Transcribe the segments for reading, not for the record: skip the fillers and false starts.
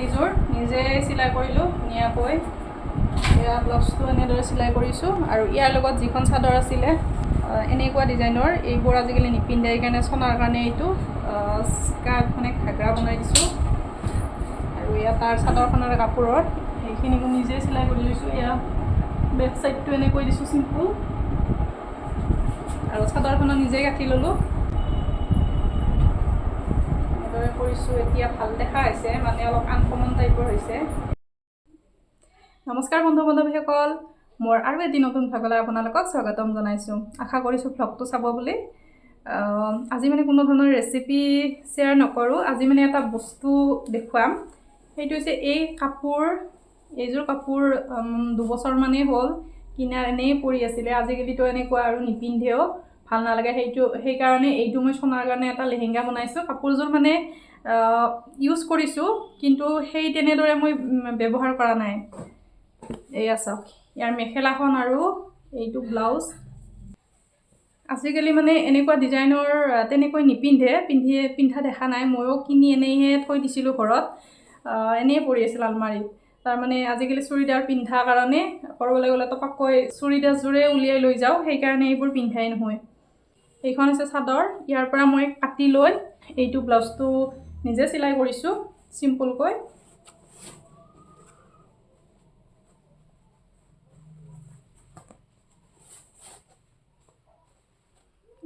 এইযোৰ নিজে চিলাই কৰিলোঁ ধুনীয়াকৈ। এয়া ব্লাউজটো এনেদৰে চিলাই কৰিছোঁ আৰু ইয়াৰ লগত যিখন চাদৰ আছিলে এনেকুৱা ডিজাইনৰ, এইবোৰ আজিকালি নিপিন্ধে, সেইকাৰণে চনাৰ কাৰণে এইটো স্কাৰ্ট মানে ঘাগৰা বনাই দিছোঁ। আৰু এয়া তাৰ চাদৰখনৰ কাপোৰৰ এইখিনিও নিজে চিলাই কৰি লৈছোঁ। এয়া বেক চাইডটো এনেকৈ দিছোঁ চিম্পুল, আৰু চাদৰখনো নিজেই গাঁঠি ল'লোঁ। এনেদৰে কৰিছোঁ। এতিয়া ভাল দেখা হৈছে, মানে অলপ আনকমন টাইপৰ হৈছে। নমস্কাৰ বন্ধু বান্ধৱীসকল, মোৰ আৰু এটি নতুন ভাগলৈ আপোনালোকক স্বাগতম জনাইছোঁ। আশা কৰিছোঁ ভ্লগটো চাব বুলি। আজি মানে কোনো ধৰণৰ ৰেচিপি শ্বেয়াৰ নকৰোঁ, আজি মানে এটা বস্তু দেখুৱাম। সেইটো হৈছে এই কাপোৰ, এইযোৰ কাপোৰ 2 বছৰমানেই হ'ল কিনা, এনেই পৰি আছিলে। আজিকালিতো এনেকুৱা আৰু নিপিন্ধেও, ভাল নালাগে। সেইকাৰণে এইটো মই সোণাৰ কাৰণে এটা লেহেংগা বনাইছোঁ। কাপোৰযোৰ মানে ইউজ কৰিছোঁ, কিন্তু সেই তেনেদৰে মই ব্যৱহাৰ কৰা নাই। এয়া চাওক, ইয়াৰ মেখেলাখন আৰু এইটো ব্লাউজ। আজিকালি মানে এনেকুৱা ডিজাইনৰ তেনেকৈ নিপিন্ধে, পিন্ধা দেখা নাই। ময়ো কিনি এনেইহে থৈ দিছিলোঁ ঘৰত, এনেই পৰি আছিল আলমাৰীত। তাৰমানে আজিকালি চুৰিদাৰ পিন্ধা কাৰণে ক'ৰবালৈ গ'লে টপাকৈ চুৰিদাৰযোৰে উলিয়াই লৈ যাওঁ, সেইকাৰণে এইবোৰ পিন্ধাই নহয়। এইখন হৈছে চাদৰ, ইয়াৰ পৰা মই কাটি লৈ এইটো ব্লাউজটো নিজে চিলাই কৰিছোঁ চিম্পুলকৈ।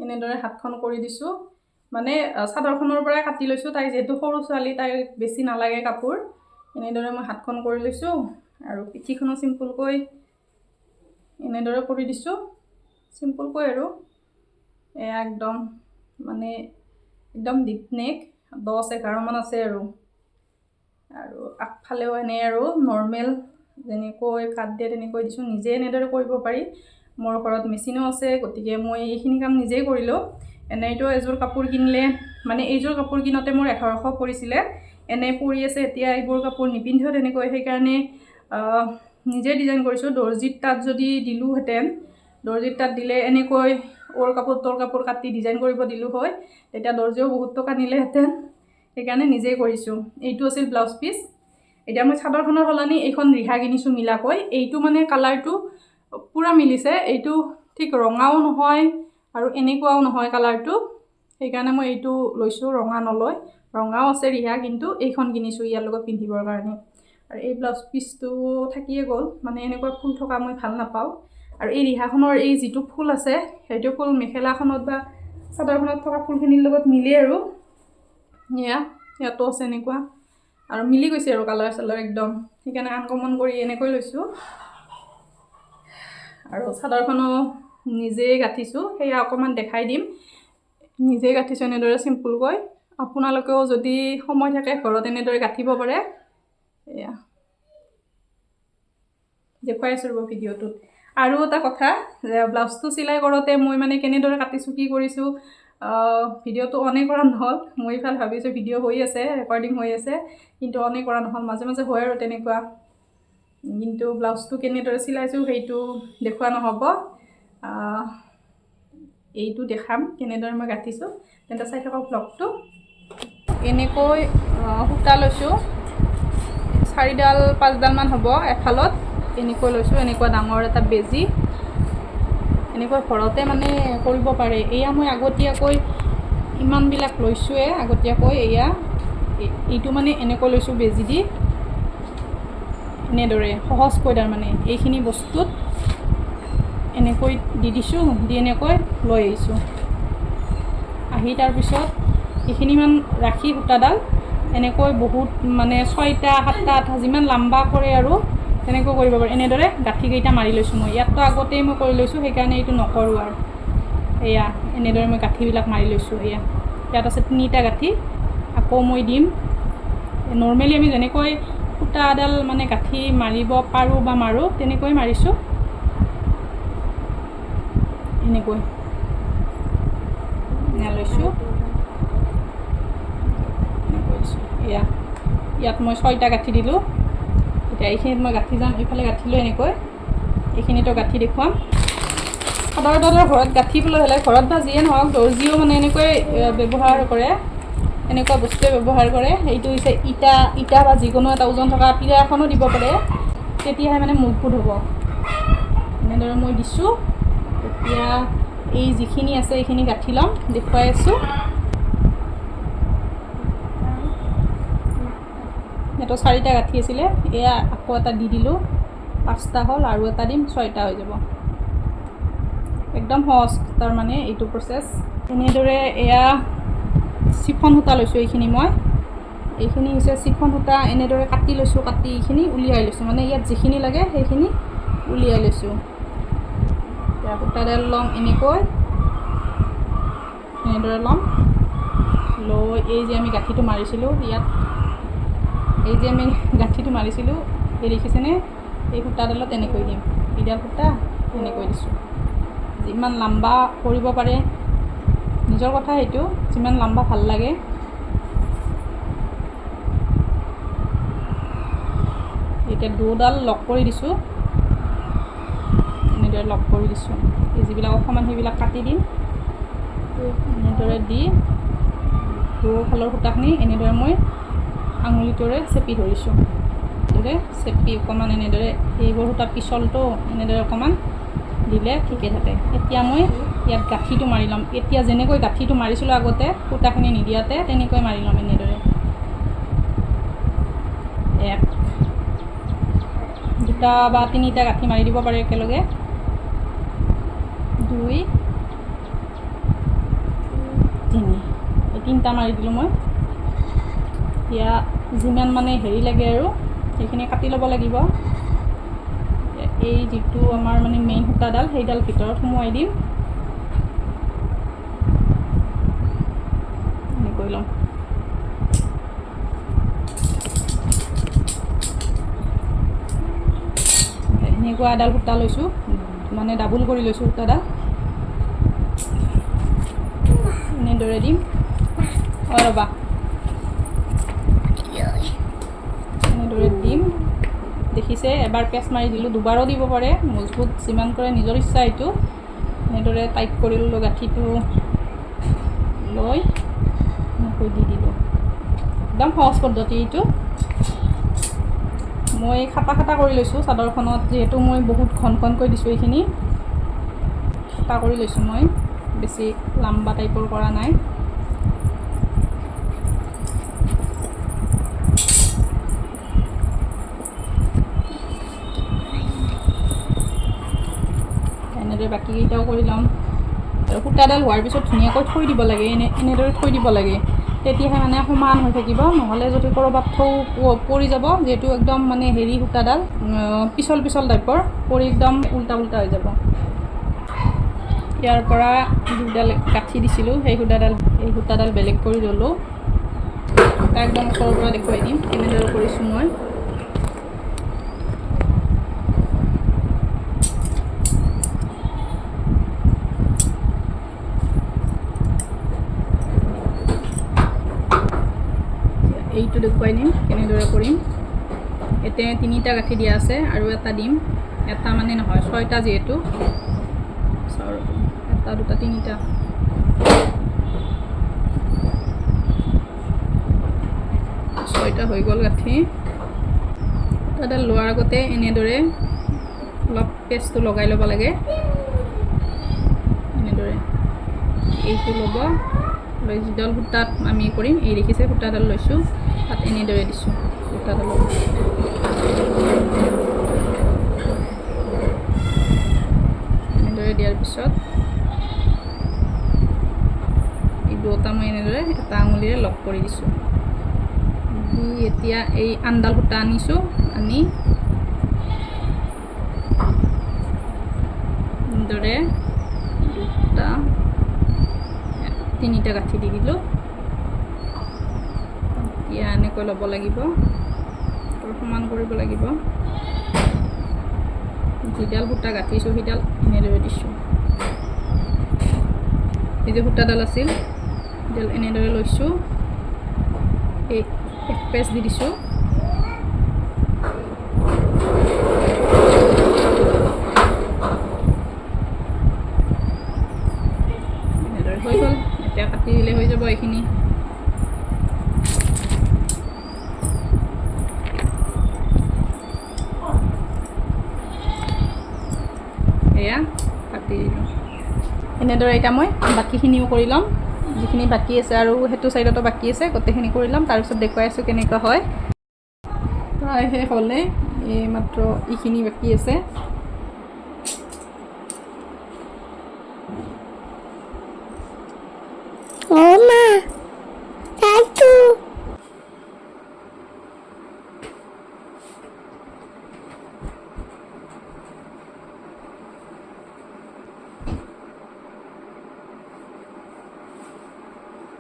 এনেদৰে হাতখন কৰি দিছোঁ, মানে চাদৰখনৰ পৰাই কাটি লৈছোঁ। তাই যিহেতু সৰু ছোৱালী, তাই বেছি নালাগে কাপোৰ। এনেদৰে মই হাতখন কৰি লৈছোঁ, আৰু পিঠিখনো চিম্পুলকৈ এনেদৰে কৰি দিছোঁ, চিম্পুলকৈ। আৰু এয়া একদম মানে একদম ডিপ নেক, 10-11 মান আছে। আৰু আগফালেও এনেই আৰু নৰ্মেল যেনেকৈ কাট দিয়ে তেনেকৈ দিছোঁ। নিজে এনেদৰে কৰিব পাৰি, মোৰ ঘৰত মেচিনো আছে, গতিকে মই এইখিনি কাম নিজেই কৰিলোঁ। এনেইতো এযোৰ কাপোৰ কিনিলে, মানে এইযোৰ কাপোৰ কিনোতে মোৰ 1100 পৰিছিলে। এনে পৰি আছে এতিয়া, এইবোৰ কাপোৰ নিপিন্ধেও তেনেকৈ, সেইকাৰণে নিজে ডিজাইন কৰিছোঁ। দৰ্জিত তাত যদি দিলোঁহেঁতেন, দৰ্জিত তাত দিলে এনেকৈ ওৰ কাপোৰ তোৰ কাপোৰ কাটি ডিজাইন কৰিব দিলোঁ হয়, তেতিয়া দৰ্জিও বহুত টকা নিলেহেঁতেন। সেইকাৰণে নিজেই কৰিছোঁ। এইটো আছিল ব্লাউজ পিচ। এতিয়া মই চাদৰখনৰ সলনি এইখন ৰিহা কিনিছোঁ মিলাকৈ। এইটো মানে কালাৰটো পূৰা মিলিছে, এইটো ঠিক ৰঙাও নহয় আৰু এনেকুৱাও নহয় কালাৰটো, সেইকাৰণে মই এইটো লৈছোঁ, ৰঙা নলয়। ৰঙাও আছে ৰিহা, কিন্তু এইখন কিনিছোঁ ইয়াৰ লগত পিন্ধিবৰ কাৰণে। আৰু এই ব্লাউজ পিচটো থাকিয়ে গ'ল, মানে এনেকুৱা ফুল থকা মই ভাল নাপাওঁ। আৰু এই ৰিহাখনৰ এই যিটো ফুল আছে, সেইটো ফুল মেখেলাখনত বা চাদৰখনত থকা ফুলখিনিৰ লগত মিলে। আৰু ইয়াতো আছে এনেকুৱা, আৰু মিলি গৈছে আৰু কালাৰ চালাৰ একদম, সেইকাৰণে আনকমন কৰি এনেকৈ লৈছোঁ। আৰু চাদৰখনো নিজেই গাঁঠিছোঁ, সেয়া অকণমান দেখাই দিম। নিজেই গাঁঠিছোঁ এনেদৰে চিম্পুলকৈ। আপোনালোকেও যদি সময় থাকে ঘৰত এনেদৰে গাঁঠিব পাৰে। এয়া দেখুৱাই আছোঁ ৰ'ব ভিডিঅ'টোত। আৰু এটা কথা, যে ব্লাউজটো চিলাই কৰোঁতে মই মানে কেনেদৰে কাটিছোঁ, কি কৰিছোঁ, ভিডিঅ'টো অনেই কৰা নহ'ল। মই ইফালে ভাবিছোঁ ভিডিঅ' হৈ আছে, ৰেকৰ্ডিং হৈ আছে, কিন্তু অনেই কৰা নহ'ল। মাজে মাজে হয় আৰু তেনেকুৱা, কিন্তু ব্লাউজটো কেনেদৰে চিলাইছোঁ সেইটো দেখুওৱা নহ'ব। এইটো দেখাম কেনেদৰে মই গাঁঠিছোঁ, তেন্তে চাই থাকক ব্লগটো। এনেকৈ সূতা লৈছোঁ, 4-5ডালমান হ'ব এফালত। এনেকৈ লৈছোঁ, এনেকুৱা ডাঙৰ এটা বেজি। এনেকৈ ঘৰতে মানে কৰিব পাৰে। এয়া মই আগতীয়াকৈ ইমানবিলাক লৈছোঁৱে আগতীয়াকৈ। এইটো মানে এনেকৈ লৈছোঁ বেজি দি, এনেদৰে সহজকৈ। তাৰমানে এইখিনি বস্তুত এনেকৈ দি দিছোঁ, দি এনেকৈ লৈ আহিছোঁ। আহি তাৰপিছত এইখিনিমান ৰাখি সূতাডাল এনেকৈ বহুত মানে 6টা 7টা 8টা যিমান লাম্বা কৰে আৰু তেনেকৈ কৰিব পাৰি। এনেদৰে গাঁঠিকেইটা মাৰি লৈছোঁ মই। ইয়াততো আগতেই মই কৰি লৈছোঁ, সেইকাৰণে এইটো নকৰোঁ আৰু। এয়া এনেদৰে মই গাঁঠিবিলাক মাৰি লৈছোঁ। ইয়াত আছে 3টা গাঁঠি, আকৌ মই দিম। নৰ্মেলি আমি যেনেকৈ সূতাডাল মানে গাঁঠি মাৰিব পাৰোঁ বা মাৰোঁ, তেনেকৈ মাৰিছোঁ। এনেকৈ লৈছোঁ, ইয়াত মই 6টা গাঁঠি দিলোঁ। এতিয়া এইখিনিত মই গাঁঠি যাম, এইফালে গাঁঠিলোঁ এনেকৈ। এইখিনিতো গাঁঠি দেখুৱাম। সাধাৰণতে ঘৰত গাঁঠিবলৈ হ'লে, ঘৰত বা যিয়ে নহওক, দৰ্জিও মানে এনেকৈ ব্যৱহাৰ কৰে। এনেকুৱা বস্তুৱে ব্যৱহাৰ কৰে। এইটো হৈছে ইটা বা যিকোনো এটা ওজন থকা পিৰা এখনো দিব পাৰে, তেতিয়াহে মানে মজবুত হ'ব। এনেদৰে মই দিছোঁ। এতিয়া এই যিখিনি আছে এইখিনি গাঁঠি ল'ম, দেখুৱাই আছোঁ। এইটো 4টা গাঁঠি আছিলে, এয়া আকৌ এটা দি দিলোঁ, 5টা হ'ল, আৰু এটা দিম, 6টা হৈ যাব। একদম সহজ তাৰমানে এইটো প্ৰচেছ। এনেদৰে এয়া চিফন সূতা লৈছোঁ। এইখিনি হৈছে চিফন সূতা। এনেদৰে কাটি লৈছোঁ, কাটি এইখিনি উলিয়াই লৈছোঁ, মানে ইয়াত যিখিনি লাগে সেইখিনি উলিয়াই লৈছোঁ। এতিয়া সূতাডাল ল'ম এনেদৰে ল'ম, লৈ এই যে আমি গাঁঠিটো মাৰিছিলোঁ ইয়াত, এই দেখিছেনে? এই সূতাডালত এনেকৈ দিম, এইডাল সূতা এনেকৈ দিছোঁ। যিমান লম্বা কৰিব পাৰে নিজৰ কথা, সেইটো যিমান লম্বা ভাল লাগে। এতিয়া দুডাল লক কৰি দিছোঁ, এনেদৰে লক কৰি দিছোঁ। এই যিবিলাক অকণমান সেইবিলাক কাটি দিম, এনেদৰে দি দুফালৰ সূতাখিনি এনেদৰে মই আঙুলিটোৰে চেপি ধৰিছোঁ। এনেদৰে চেপি অকণমান এনেদৰে, এইবোৰ সূতা পিছলটো এনেদৰে অকণমান দিলে ঠিকে থাকে। এতিয়া মই ইয়াত গাঁঠিটো মাৰি ল'ম। এতিয়া যেনেকৈ গাঁঠিটো মাৰিছিলোঁ আগতে সূতাখিনি নিদিয়াতে, তেনেকৈ মাৰি ল'ম। এনেদৰে 1, 2টা বা 3টা গাঁঠি মাৰি দিব পাৰে একেলগে। 2, 3, এই 3টা মাৰি দিলোঁ মই। এতিয়া যিমান মানে হেৰি লাগে আৰু সেইখিনি কাটি ল'ব লাগিব। এই যিটো আমাৰ মানে মেইন সূতাডাল, সেইডাল ভিতৰত সোমোৱাই দিম, এনেকৈ ল'ম। এনেকুৱা এডাল সূতা লৈছোঁ, মানে ডাবুল কৰি লৈছোঁ সূতাডাল, এনেদৰে দিম। ৰ'বা, এনেদৰে দিম। দেখিছে, এবাৰ পেচ মাৰি দিলোঁ, দুবাৰো দিব পাৰে, মজবুত যিমান কৰে নিজৰ ইচ্ছা। এইটো এনেদৰে টাইট কৰি ল'লোঁ, গাঁঠিটো লৈ এনেকৈ দি দিলোঁ। একদম সহজ পদ্ধতি এইটো। মই খাটা কৰি লৈছোঁ চাদৰখনত, যিহেতু মই বহুত ঘনকৈ দিছোঁ। এইখিনি খাটা কৰি লৈছোঁ, মই বেছি লম্বা টাইপৰ কৰা নাই। এনেদৰে বাকীকেইটাও কৰি ল'ম। আৰু সূতাডাল হোৱাৰ পিছত ধুনীয়াকৈ থৈ দিব লাগে, এনেদৰে থৈ দিব লাগে, তেতিয়াহে মানে সমান হৈ থাকিব। নহ'লে যদি ক'ৰবাত পৰি যাব, যিহেতু একদম মানে হেৰি সূতাডাল পিছল টাইপৰ, পৰি একদম উল্টা হৈ যাব। ইয়াৰ পৰা যিডাল গাঁঠি দিছিলোঁ, এই সূতাডাল বেলেগ কৰি ল'লোঁ। তাক একদম ওচৰৰ পৰা দেখুৱাই দিম, এনেদৰে কৰিছোঁ মই। এইটো দেখুৱাই দিম কেনেদৰে কৰিম। এতিয়া 3টা গাঁঠি দিয়া আছে, আৰু এটা দিম। এটা মানে নহয়, 6টা যিহেতু, 1, 2, 3টা। হৈ গ'ল গাঁঠি। সূতাডাল লোৱাৰ আগতে এনেদৰে অলপ পেষ্টটো লগাই ল'ব লাগে। এনেদৰে এইটো ল'ব, লৈ যিডাল সূতাত আমি কৰিম, এই দেখিছে সূতাডাল লৈছোঁ, তাত এনেদৰে দিছোঁ সূতাডালত। এনেদৰে দিয়াৰ পিছত এই দুটা মই এনেদৰে এটা আঙুলিৰে লক কৰি দিছোঁ। এতিয়া এই আনডাল সূতা আনিছোঁ, আনি এনেদৰে 2টা 3টা গাঁঠি দি দিলোঁ। এতিয়া এনেকৈ ল'ব লাগিব, সমান কৰিব লাগিব। যিডাল সূতা গাঁঠিছোঁ সেইডাল এনেদৰে দিছোঁ। এই যে সূতাডাল আছিল, সেইডাল এনেদৰে লৈছোঁ, এই এক পেচ দি দিছোঁ। এনেদৰে হৈ গ'ল। এতিয়া কাটি দিলে হৈ যাব এইখিনি। এয়া কাটি দিলোঁ। এনেদৰে এতিয়া মই বাকীখিনিও কৰি ল'ম, যিখিনি বাকী আছে আৰু সেইটো চাইডতো বাকী আছে, গোটেইখিনি কৰি ল'ম। তাৰপিছত দেখুৱাই আছোঁ কেনেকুৱা হয়। প্ৰায় শেষ হ'লে এই মাত্ৰ এইখিনি বাকী আছে।